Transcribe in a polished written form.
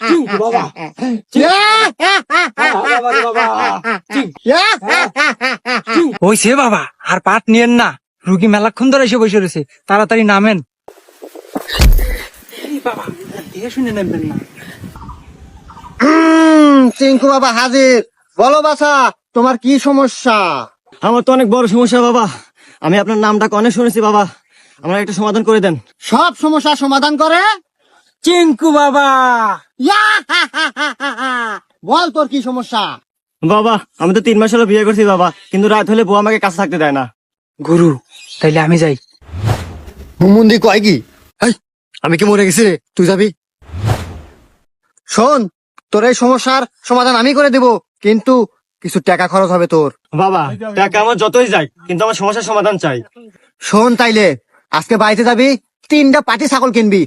চিঙ্কু বাবা ওই সে বাবা, আর পাট নিয়েন না, রুগী মেলাক্ষণ ধরে এসে বসে রয়েছে, তাড়াতাড়ি নামেন। এই বাবা, দেখে শুনে নেবেন না। চিঙ্কু বাবা হাজির। বলো বাছা, তোমার কি সমস্যা? আমার তো অনেক বড় সমস্যা বাবা, আমি আপনার নামটা অনেক শুনেছি বাবা, আমার একটা সমাধান করে দেন। সব সমস্যা সমাধান করে? চিঙ্কু বাবা, বল তোর কি সমস্যা? বাবা আমি তো 3 মাস হলো বিয়ে করছি বাবা, কিন্তু রাত হলে বউ আমাকে কাছে থাকতে দেয় না। গুরু তাইলে আমি যাই। মুমুন্দি কয় কি? আমি কি মরে গেছি রে? তুই যাবি? শোন, তোর এই সমস্যার সমাধান আমি করে দেব, কিন্তু কিছু টাকা খরচ হবে তোর। বাবা টাকা আমার যতই যাই, কিন্তু আমার সমস্যার সমাধান চাই। শোন তাইলে, আজকে বাড়িতে যাবি, 3টা পাটি ছাগল কিনবি,